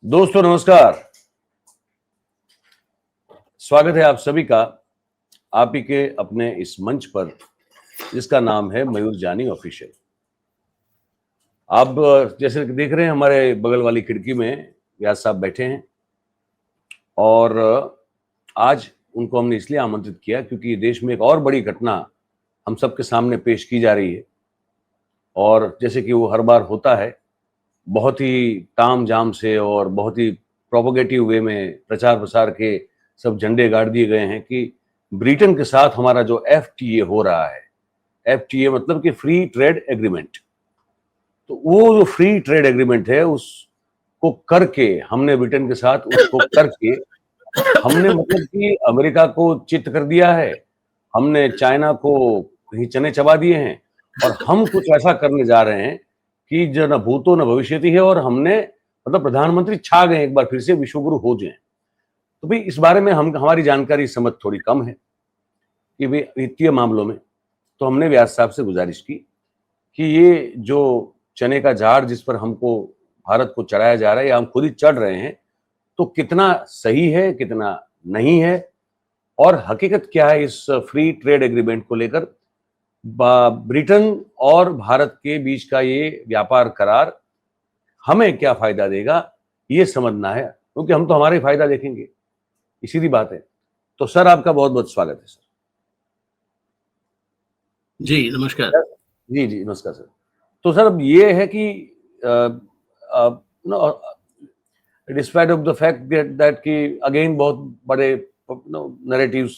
दोस्तों नमस्कार। स्वागत है आप सभी का आप ही के अपने इस मंच पर जिसका नाम है मयूर जानी ऑफिशियल। आप जैसे देख रहे हैं हमारे बगल वाली खिड़की में व्यास साहब बैठे हैं और आज उनको हमने इसलिए आमंत्रित किया क्योंकि देश में एक और बड़ी घटना हम सबके सामने पेश की जा रही है और जैसे कि वो हर बार होता है बहुत ही ताम झाम से और बहुत ही प्रोपोगेटिव वे में प्रचार प्रसार के सब झंडे गाड़ दिए गए हैं कि ब्रिटेन के साथ हमारा जो FTA हो रहा है, FTA मतलब कि फ्री ट्रेड एग्रीमेंट, तो वो जो फ्री ट्रेड एग्रीमेंट है उसको करके हमने ब्रिटेन के साथ उसको करके हमने मतलब कि अमेरिका को चित कर दिया है, हमने चाइना को कहीं चने चबा दिए हैं और हम कुछ ऐसा करने जा रहे हैं कि जो न भूतो न भविष्यति है और हमने मतलब प्रधानमंत्री छा गए एक बार फिर से विश्वगुरु हो जाए। तो भाई इस बारे में हमारी जानकारी समझ थोड़ी कम है कि वित्तीय मामलों में, तो हमने व्यास साहब से गुजारिश की कि ये जो चने का झाड़ जिस पर हमको भारत को चढ़ाया जा रहा है या हम खुद ही चढ़ रहे हैं, तो कितना सही है कितना नहीं है और हकीकत क्या है इस फ्री ट्रेड एग्रीमेंट को लेकर। ब्रिटेन और भारत के बीच का ये व्यापार करार हमें क्या फायदा देगा ये समझना है, क्योंकि हम तो हमारा ही फायदा देखेंगे, इसीलिए बात है। तो सर आपका बहुत बहुत स्वागत है सर। जी नमस्कार। जी नमस्कार सर। तो सर अब ये है कि despite of the fact that कि अगेन बहुत बड़े नैरेटिव्स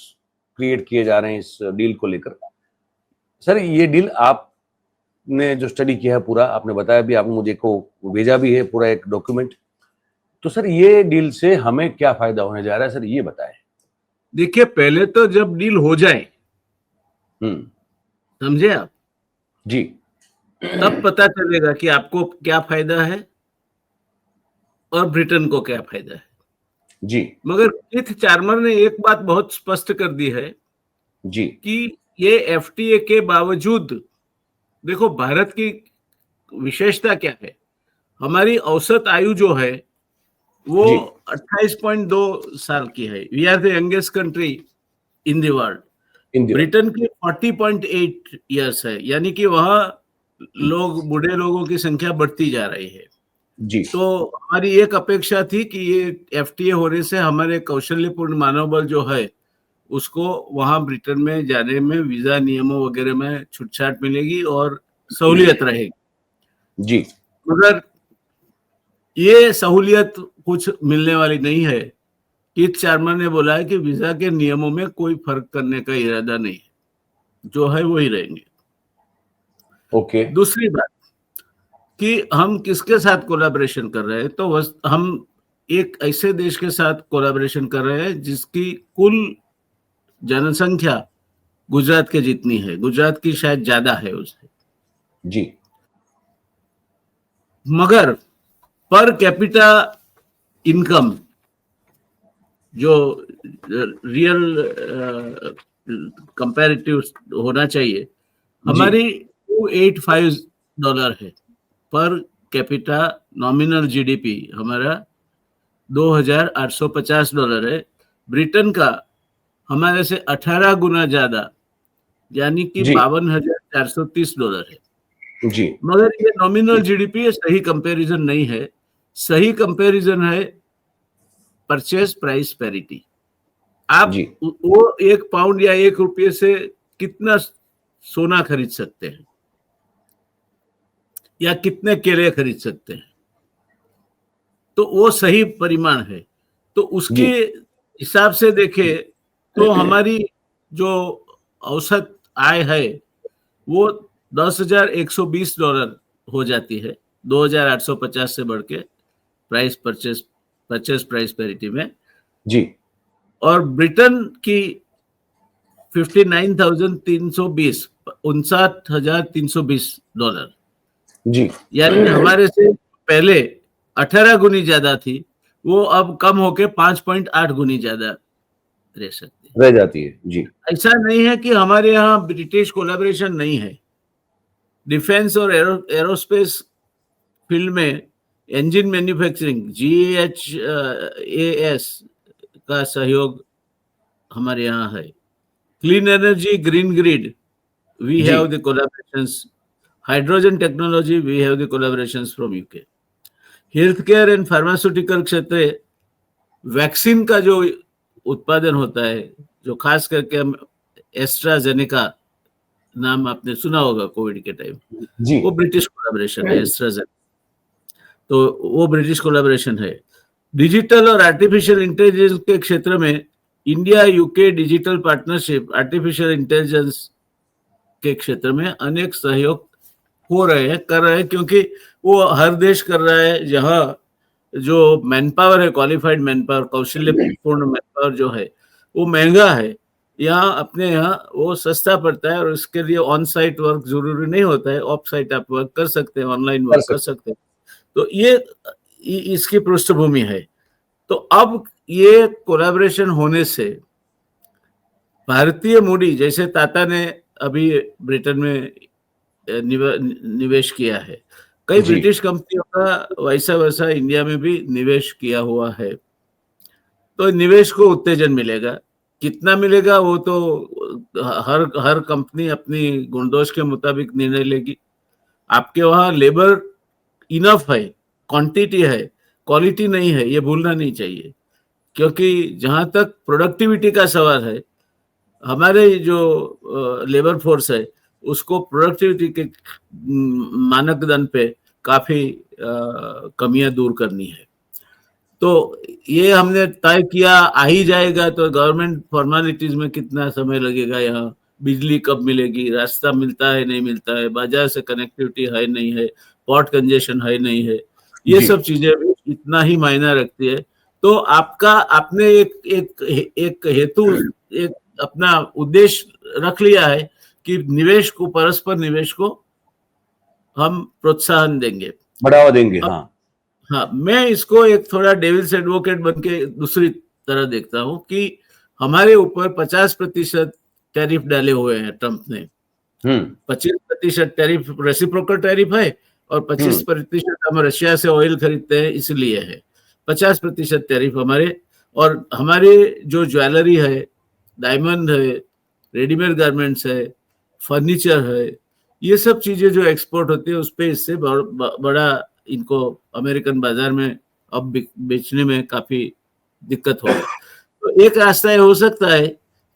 क्रिएट किए जा रहे हैं इस डील को लेकर। सर ये डील आपने जो स्टडी किया है पूरा आपने बताया भी, आपने मुझे को भेजा भी है पूरा एक डॉक्यूमेंट, तो सर ये डील से हमें क्या फायदा होने जा रहा है सर ये बताएं। देखिए पहले तो जब डील हो जाए समझे आप जी, तब पता चलेगा कि आपको क्या फायदा है और ब्रिटेन को क्या फायदा है जी, मगर कीथ चार्मर ने एक बात बहुत स्पष्ट कर दी है जी, कि ये FTA के बावजूद देखो भारत की विशेषता क्या है, हमारी औसत आयु जो है वो 28.2 साल की है। We are the youngest country in the world. Britain की 40.8 ईयर्स है, यानी कि वहां लोग बूढ़े लोगों की संख्या बढ़ती जा रही है। जी। तो हमारी एक अपेक्षा थी कि ये FTA होने से हमारे कौशल्यपूर्ण मानव बल जो है उसको वहां ब्रिटेन में जाने में वीजा नियमों वगैरह में छूटछाट मिलेगी और सहूलियत रहेगी। जी, मगर ये सहूलियत कुछ मिलने वाली नहीं है। कीथ चार्मर ने बोला है कि वीजा के नियमों में कोई फर्क करने का इरादा नहीं है, जो है वही रहेंगे। ओके। दूसरी बात कि हम किसके साथ कोलैबोरेशन कर रहे हैं, तो हम एक ऐसे देश के साथ कोलैबोरेशन कर रहे हैं जिसकी कुल जनसंख्या गुजरात के जितनी है, गुजरात की शायद ज्यादा है उससे। जी, मगर पर कैपिटा इनकम जो रियल कंपैरेटिव होना चाहिए हमारी $285 है पर कैपिटा। नॉमिनल GDP हमारा $2,850 है। ब्रिटेन का हमारे से 18 गुना ज्यादा यानी कि $52,430 है। जी, मगर ये नॉमिनल GDP है, सही कंपैरिजन नहीं है। सही कंपैरिजन है परचेज प्राइस पैरिटी। आप जी, वो 1 पाउंड या 1 रुपये से कितना सोना खरीद सकते हैं या कितने केले खरीद सकते हैं, तो वो सही परिमाण है। तो उसके हिसाब से देखे तो हमारी जो औसत आय है वो $10,120 हो जाती है 2,850 से बढ़ के परचेज प्राइस पैरिटी में। जी, और ब्रिटेन की 59,320 $59,320, जी, यानी हमारे से पहले 18 गुनी ज्यादा थी, वो अब कम होके 5.8 गुनी ज्यादा रह सकती है, रह जाती है। जी, ऐसा नहीं है कि हमारे यहाँ ब्रिटिश कोलैबोरेशन नहीं है। डिफेंस और एरोस्पेस फील्ड में इंजन मैन्युफैक्चरिंग GHAS का सहयोग हमारे यहाँ है। Clean energy, green grid, we जी have the collaborations. Hydrogen technology, we have the collaborations from UK. Health care and pharmaceutical क्षेत्र, वैक्सीन का जो उत्पादन होता है, जो खास करके हम एस्ट्राजेनेका नाम आपने सुना होगा कोविड के टाइम, जी वो ब्रिटिश कोलैबोरेशन है एस्ट्राजेनेका, तो वो ब्रिटिश कोलैबोरेशन है। डिजिटल और आर्टिफिशियल इंटेलिजेंस के क्षेत्र में India UK digital partnership artificial intelligence के क्षेत्र में अनेक सहयोग हो रहे हैं, कर रहे हैं, क्योंकि वो हर देश कर रहा है जहां जो मैन पावर है, क्वालिफाइड मैन पावर, कौशल्यपूर्ण मैन पावर जो है वो महंगा है। यहाँ अपने यहाँ वो सस्ता पड़ता है और उसके लिए ऑन साइट वर्क जरूरी नहीं होता है, ऑफ साइट आप वर्क कर सकते हैं, ऑनलाइन कर वर्क कर सकते हैं। तो ये इसकी पृष्ठभूमि है। तो अब ये कोलैबोरेशन होने से भारतीय मूडी, जैसे टाटा ने अभी ब्रिटेन में निवेश किया है, कई जी ब्रिटिश कंपनियों का वैसा वैसा इंडिया में भी निवेश किया हुआ है। तो निवेश को उत्तेजन मिलेगा, कितना मिलेगा वो तो हर हर कंपनी अपनी गुणदोष के मुताबिक निर्णय लेगी। आपके वहां लेबर इनफ है, क्वांटिटी है, क्वालिटी नहीं है, ये भूलना नहीं चाहिए। क्योंकि जहां तक प्रोडक्टिविटी का सवाल है, हमारे जो लेबर फोर्स है उसको प्रोडक्टिविटी के मानदंड पे काफी कमियां दूर करनी है। तो ये हमने तय किया, आ ही जाएगा। तो गवर्नमेंट फॉर्मेलिटीज में कितना समय लगेगा, यहाँ बिजली कब मिलेगी, रास्ता मिलता है नहीं मिलता है, बाजार से कनेक्टिविटी है नहीं है, पोर्ट कंजेशन है नहीं है, ये जी सब चीजें भी इतना ही मायना रखती है। तो आपने एक एक एक हेतु, एक अपना उद्देश्य रख लिया है कि निवेश को, परस्पर निवेश को हम प्रोत्साहन देंगे, बढ़ावा देंगे। अब हाँ हाँ, मैं इसको एक थोड़ा डेविल्स एडवोकेट बन के दूसरी तरह देखता हूं कि हमारे ऊपर 50% टैरिफ डाले हुए हैं ट्रंप ने। 25% टैरिफ रेसिप्रोकल टैरिफ है और 25% हम रशिया से ऑयल खरीदते हैं इसलिए है। 50% टैरिफ हमारे, और हमारे जो ज्वेलरी है, डायमंड है, रेडीमेड गारमेंट्स है, फर्नीचर है, ये सब चीजें जो एक्सपोर्ट होती है उस पे इससे बड़ा इनको अमेरिकन बाजार में अब बेचने में काफी दिक्कत हो। तो एक रास्ता ये हो सकता है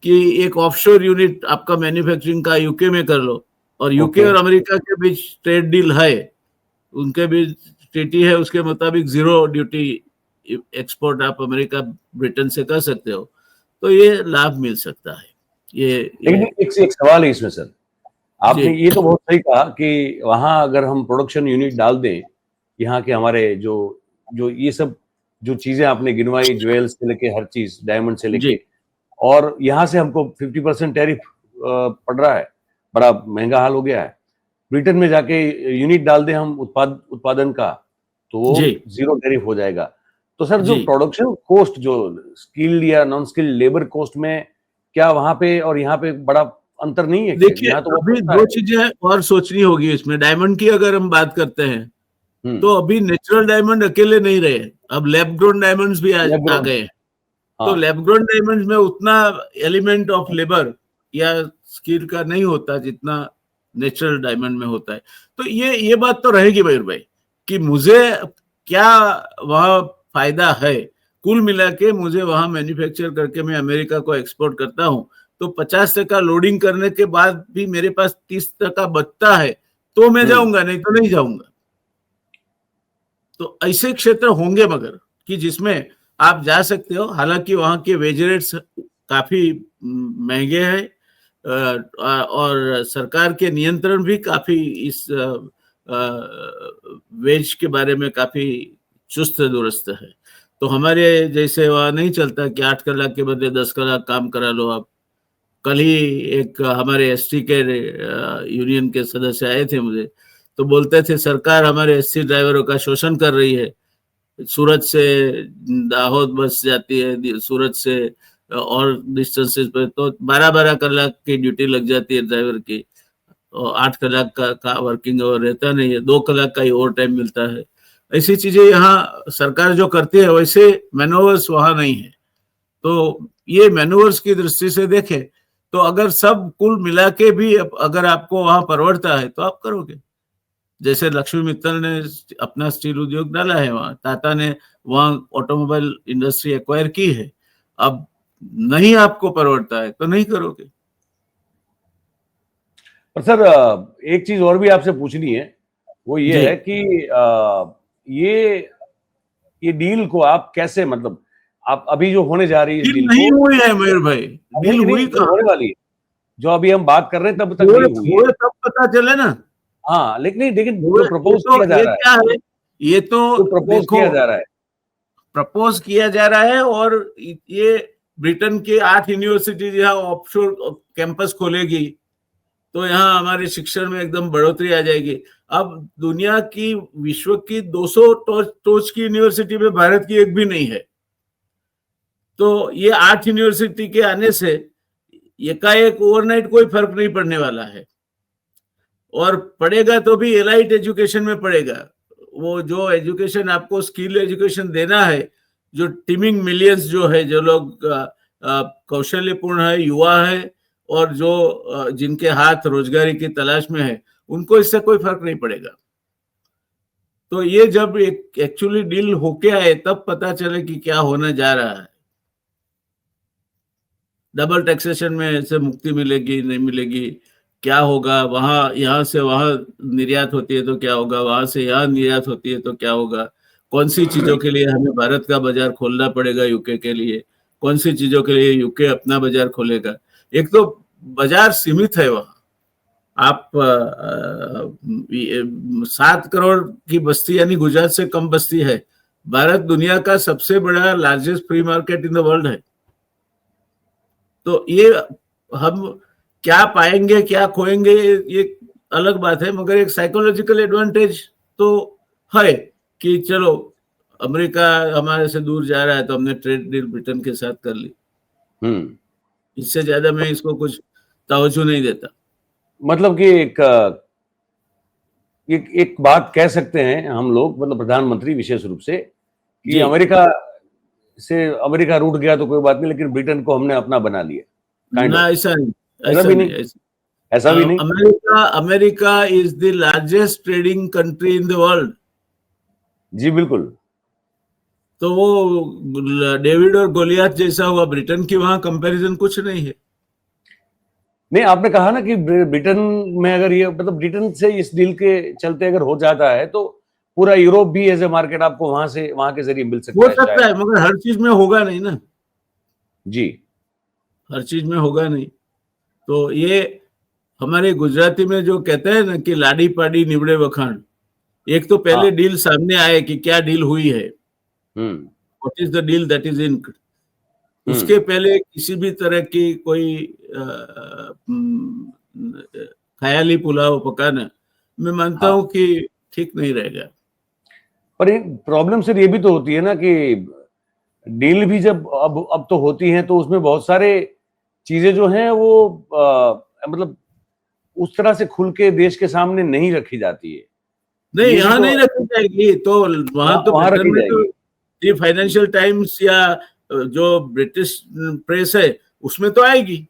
कि एक ऑफशोर यूनिट आपका मैन्युफैक्चरिंग का यूके में कर लो, और यूके और अमेरिका के बीच ट्रेड डील है, उनके बीच ट्रीटी है, उसके मुताबिक 0 ड्यूटी एक्सपोर्ट आप अमेरिका ब्रिटेन से कर सकते हो। तो ये लाभ मिल सकता है। लेकिन एक सवाल है इसमें सर, आपने ये तो बहुत सही कहा कि वहां अगर हम प्रोडक्शन यूनिट डाल दें, यहाँ के हमारे जो जो ये सब जो चीजें आपने गिनवाई, ज्वेल्स से लेके हर चीज, डायमंड से लेके, और यहाँ से हमको 50% टैरिफ पड़ रहा है, बड़ा महंगा हाल हो गया है। ब्रिटेन में जाके यूनिट डाल दें हम उत्पादन का, तो वो 0 टैरिफ हो जाएगा। तो सर जो प्रोडक्शन कॉस्ट, जो स्किल्ड या नॉन स्किल्ड लेबर कॉस्ट में, क्या वहां पे और यहाँ पे बड़ा अंतर नहीं है? देखिए, तो अभी 2 चीजें और सोचनी होगी इसमें। डायमंड की अगर हम बात करते हैं तो अभी नेचुरल डायमंड अकेले नहीं रहे, अब लैब ग्रोन डायमंड्स भी आ गए हैं। तो लैब ग्रोन डायमंड्स में उतना एलिमेंट ऑफ लेबर या स्किल का नहीं होता जितना नेचुरल डायमंड में होता है। तो ये बात तो रहेगी मयूर भाई कि मुझे क्या वहां फायदा है, कुल मिला के मुझे वहां मैन्युफैक्चर करके मैं अमेरिका को एक्सपोर्ट करता हूं, तो 50% लोडिंग करने के बाद भी मेरे पास 30% बचता है, तो मैं जाऊंगा, नहीं तो नहीं जाऊंगा। तो ऐसे क्षेत्र होंगे मगर कि जिसमें आप जा सकते हो। हालांकि वहां के वेज रेट्स काफी महंगे हैं और सरकार के नियंत्रण भी काफी इस वेज के बारे में काफी चुस्त दुरुस्त है। तो हमारे जैसे वहां नहीं चलता कि 8 कलाक के बदले 10 कलाक काम करा लो आप। कल ही एक हमारे एसटी के यूनियन के सदस्य आए थे मुझे, तो बोलते थे सरकार हमारे एससी ड्राइवरों का शोषण कर रही है। सूरत से दाहोद बस जाती है, सूरत से और डिस्टेंसेस पे तो 12-12 कलाक की ड्यूटी लग जाती है ड्राइवर की, और 8 कलाक का वर्किंग आवर रहता नहीं है, 2 कलाक का ही ओवर टाइम मिलता है। ऐसी चीजें यहाँ सरकार जो करती है वैसे मैनोवर्स वहां नहीं है। तो ये मैनोवर्स की दृष्टि से देखें तो अगर सब कुल मिला के भी अगर आपको वहां परवड़ता है तो आप करोगे। जैसे लक्ष्मी मित्तल ने अपना स्टील उद्योग डाला है वहां, टाटा ने वहां ऑटोमोबाइल इंडस्ट्री एक्वायर की है। अब नहीं आपको परवड़ता है तो नहीं करोगे। पर सर एक चीज और भी आपसे पूछनी है, वो ये जी। है कि ये डील को आप कैसे, मतलब आप अभी जो होने जा रही है इस डील डील नहीं को, हुई है मयूर भाई, डील नहीं नहीं हुई जो कहाँ? होने वाली है, जो अभी हम बात कर रहे हैं तब तक हुए नहीं हुई है। हुए तब पता चले ना। हाँ लेकिन नहीं, लेकिन हुए जो ये प्रपोज तो किया जा ये रहा है, क्या है, ये तो जो प्रपोज देखो किया जा रहा है, प्रपोज किया जा रहा है। और ये ब्रिटेन के 8 यूनिवर्सिटी यहाँ ऑफशोर कैंपस खोलेगी तो यहाँ हमारे शिक्षण में एकदम बढ़ोतरी आ जाएगी। अब दुनिया की विश्व की 200 टोच की यूनिवर्सिटी में भारत की एक भी नहीं है। तो ये 8 यूनिवर्सिटी के आने से एकाएक ओवरनाइट कोई फर्क नहीं पड़ने वाला है। और पढ़ेगा तो भी एलाइट एजुकेशन में पढ़ेगा। वो जो एजुकेशन आपको स्किल एजुकेशन देना है, जो टीमिंग मिलियंस जो है, जो लोग कौशल्यपूर्ण है, युवा है और जो जिनके हाथ रोजगारी की तलाश में है, उनको इससे कोई फर्क नहीं पड़ेगा। तो ये जब एक एक्चुअली डील होके आए तब पता चले कि क्या होने जा रहा है। डबल टैक्सेशन में से मुक्ति मिलेगी नहीं मिलेगी, क्या होगा, वहां यहाँ से वहां निर्यात होती है तो क्या होगा, वहां से यहाँ निर्यात होती है तो क्या होगा, कौन सी चीजों के लिए हमें भारत का बाजार खोलना पड़ेगा यूके के लिए, कौन सी चीजों के लिए यूके अपना बाजार खोलेगा। एक तो बाजार सीमित है वहां। आप 7 करोड़ की बस्ती यानी गुजरात से कम बस्ती है। भारत दुनिया का सबसे बड़ा largest free market in the world है। तो ये हम क्या पाएंगे क्या खोएंगे ये अलग बात है, मगर एक साइकोलॉजिकल एडवांटेज तो है कि चलो अमेरिका हमारे से दूर जा रहा है तो हमने ट्रेड डील ब्रिटेन के साथ कर ली। इससे ज्यादा मैं इसको कुछ तवज्जो नहीं देता। मतलब कि एक बात कह सकते हैं हम लोग, मतलब प्रधानमंत्री विशेष रूप से, कि जी। अमेरिका रूठ गया तो कोई बात नहीं, लेकिन ब्रिटेन को हमने अपना बना लिया, काइंड ना ऑफ। ऐसा नहीं, ऐसा ऐसा भी नहीं, नहीं, ऐसा ऐसा भी नहीं। America America is the largest trading country in the world. जी बिल्कुल। तो वो डेविड और गोलियत जैसा हुआ, ब्रिटेन की वहां कंपैरिजन कुछ नहीं है। नहीं, आपने कहा ना कि ब्रिटेन में अगर ये, मतलब ब्रिटेन से इस डील के चलते अगर हो जाता है तो पूरा यूरोप भी एज ए मार्केट आपको वहां के जरिए मिल हो सकता है सकता शायद। है मगर हर चीज में होगा नहीं ना, जी। हर चीज में होगा नहीं। तो ये हमारे गुजराती में जो कहते हैं ना कि लाडी पाडी निबड़े वखाण, एक तो हाँ। पहले डील सामने आए कि क्या डील हुई है, hmm. What is the deal that is inked. Hmm. उसके पहले किसी भी तरह की कोई ख्याली पुलाव पकाना मैं मानता हाँ, हूं कि ठीक नहीं रहेगा। पर एक प्रॉब्लम सिर्फ ये भी तो होती है ना कि डील भी जब अब तो होती है तो उसमें बहुत सारे चीजें जो हैं वो मतलब उस तरह से खुल के देश के सामने नहीं रखी जाती है। नहीं, ये भी यहाँ तो नहीं रखी जाएगी तो वहां तो वहां ब्रिटेन रखी में तो जाएगी। ये फाइनेंशियल टाइम्स या जो ब्रिटिश प्रेस है उसमें तो आएगी।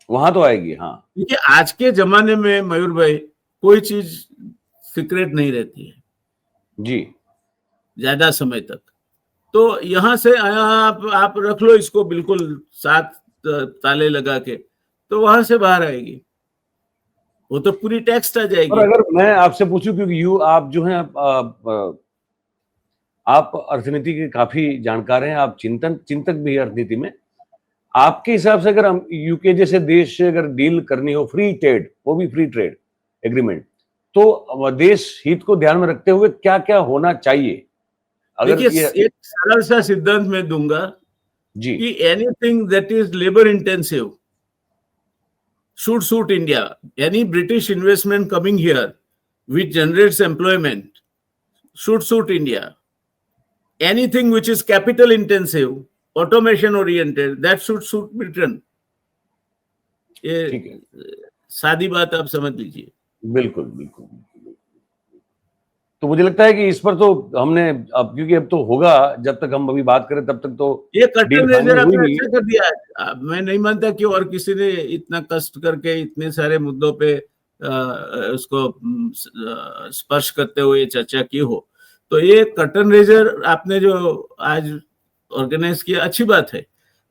वहां तो आएगी, हाँ। देखिए आज के जमाने में मयूर भाई कोई चीज सीक्रेट नहीं रहती है जी। ज्यादा समय तक। तो यहाँ से आप रख लो इसको बिल्कुल 7 ताले लगा के, तो वहां से बाहर आएगी, वो तो पूरी टेक्स्ट आ और जाएगी। अगर मैं आपसे पूछूं, क्योंकि आप जो हैं आप अर्थनीति के काफी जानकार हैं, आप चिंतक भी हैं अर्थनीति में। आपके हिसाब से अगर हम यूके जैसे देश से अगर डील करनी हो, फ्री ट्रेड, वो भी फ्री ट्रेड एग्रीमेंट, तो देश हित को ध्यान में रखते हुए क्या क्या होना चाहिए अगर देखिए ये? एक सरल सा सिद्धांत मैं दूंगा जी। कि anything that is labour intensive should suit India. Any British investment coming here which generates employment should suit India. Anything which is capital intensive, automation oriented, that should suit Britain. ये ठीक है। सादी बात आप समझ लीजिए। बिल्कुल बिल्कुल। तो मुझे लगता है कि इस पर तो हमने अब, क्योंकि अब तो होगा, जब तक हम अभी बात करें तब तक तो ये डील कर्टन फाइनल रेजर हुई आपने नहीं अच्छा है। कर दिया है। मैं नहीं मानता कि और किसी ने इतना कष्ट करके इतने सारे मुद्दों पे उसको स्पर्श करते हुए चर्चा की हो। तो ये कर्टन रेजर आपने जो आज ऑर्गेनाइज किया, अच्छी बात है।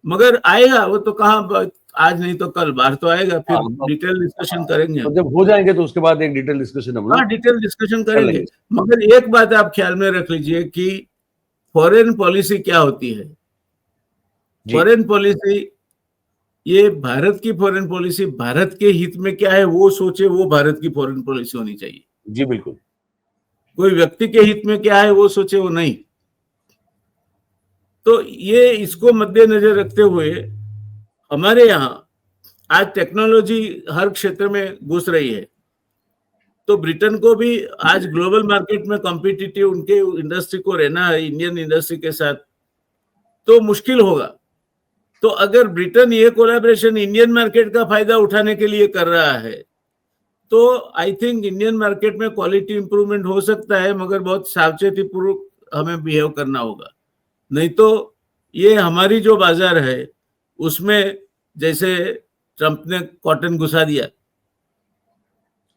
मगर आएगा वो तो कहाँ, आज नहीं तो कल बाहर तो आएगा, फिर हाँ, डिटेल डिस्कशन करेंगे तो हम। जब हो जाएंगे तो उसके बाद एक डिटेल डिस्कशन हम हाँ, लोग डिटेल डिस्कशन कर करेंगे। लेंगे। मगर एक बात आप ख्याल में रख लीजिए कि फॉरेन पॉलिसी क्या होती है। जी फॉरेन पॉलिसी, ये भारत की फॉरेन पॉलिसी भारत के हित में क्या है वो सोचे, वो भारत की फॉरेन पॉलिसी होनी चाहिए। जी बिल्कुल। कोई व्यक्ति के हित में क्या है वो सोचे, वो नहीं। तो ये इसको मद्देनजर रखते हुए हमारे यहाँ आज टेक्नोलॉजी हर क्षेत्र में घुस रही है। तो ब्रिटेन को भी आज ग्लोबल मार्केट में कॉम्पिटिटिव उनके इंडस्ट्री को रहना है इंडियन इंडस्ट्री के साथ, तो मुश्किल होगा। तो अगर ब्रिटेन ये कोलैबोरेशन इंडियन मार्केट का फायदा उठाने के लिए कर रहा है, तो आई थिंक इंडियन मार्केट में क्वालिटी इंप्रूवमेंट हो सकता है, मगर बहुत सावचेती पूर्वक हमें बिहेव करना होगा। नहीं तो ये हमारी जो बाजार है उसमें, जैसे ट्रंप ने कॉटन घुसा दिया,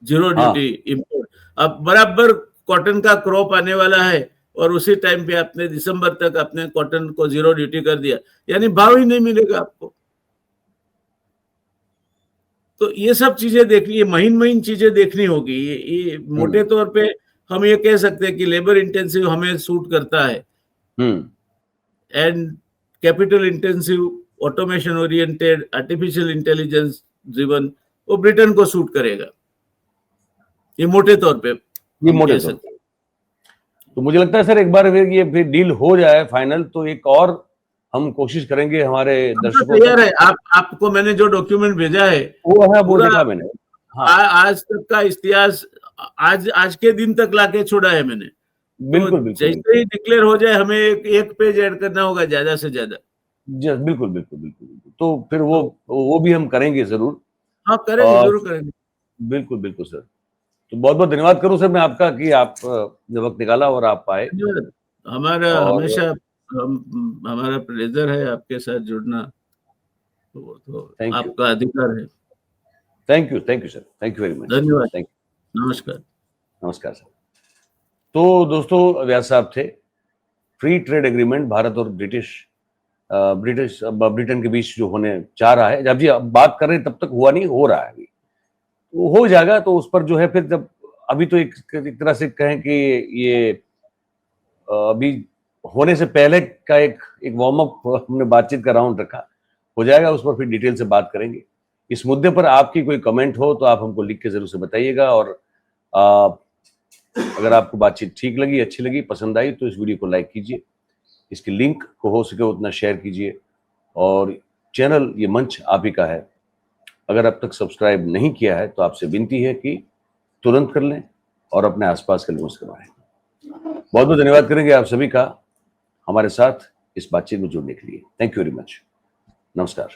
जीरो हाँ ड्यूटी इंपोर्ट, अब बराबर कॉटन का क्रॉप आने वाला है और उसी टाइम पे आपने दिसंबर तक अपने कॉटन को जीरो ड्यूटी कर दिया, यानी भाव ही नहीं मिलेगा आपको। तो ये सब चीजें देखनी है, महीन महीन चीजें देखनी होगी। ये मोटे तौर पे हम ये कह सकते हैं कि लेबर इंटेंसिव हमें सूट करता है, and capital intensive, automation oriented, artificial intelligence driven, वो ब्रिटेन को सूट करेगा। ये मोटे तौर पे ये हम मोटे कह तौर सकते हैं। पे। तो मुझे लगता है सर, एक बार फिर ये फिर डील हो जाए फाइनल, तो एक और हम कोशिश करेंगे हमारे हम तो दर्शकों तैयार तक। है। आपको मैंने जो डॉक्यूमेंट भेजा है वो है, वो पूरा देखा मैंने। हाँ आज तक का इतिहास, आज के दिन तक लाके छोड़ा है मैंने। तो बिल्कुल बिल्कुल जैसे बिल्कुल। ही डिक्लेयर हो जाए हमें एक पेज ऐड करना होगा ज्यादा से ज्यादा। बिल्कुल बिल्कुल बिल्कुल बिल्कुल। तो फिर तो वो भी हम करेंगे जरूर। हाँ, करेंगे, और जरूर करेंगे। बिल्कुल बिल्कुल सर। तो बहुत बहुत धन्यवाद करूं सर मैं आपका कि आप ने वक्त निकाला और आप आए। धन्यवाद। हमारा और हमेशा हमारा प्लेजर है आपके साथ जुड़ना। तो थैंक यू, आपका अधिकार है। Thank you sir, thank you very much. धन्यवाद। थैंक नमस्कार। यू, नमस्कार सर। तो दोस्तों, व्यास साहब थे। फ्री ट्रेड एग्रीमेंट भारत और ब्रिटेन के बीच जो होने जा रहा है, जब जी अब बात कर रहे हैं तब तक हुआ नहीं, हो रहा है अभी, तो हो जाएगा। तो उस पर जो है फिर जब अभी तो एक तरह से कहें कि ये अभी होने से पहले का एक वार्म अप हमने बातचीत का राउंड रखा, हो जाएगा। उस पर फिर डिटेल से बात करेंगे। इस मुद्दे पर आपकी कोई कमेंट हो तो आप हमको लिख के जरूर से बताइएगा। और अगर आपको बातचीत ठीक लगी, अच्छी लगी, पसंद आई, तो इस वीडियो को लाइक कीजिए, इसकी लिंक को हो सके उतना शेयर कीजिए। और चैनल ये मंच आप ही का है, अगर अब तक सब्सक्राइब नहीं किया है तो आपसे विनती है कि तुरंत कर लें और अपने आसपास के लोगों से करवाएं। बहुत बहुत धन्यवाद करेंगे आप सभी का हमारे साथ इस बातचीत में जुड़ने के लिए। Thank you very much. नमस्कार।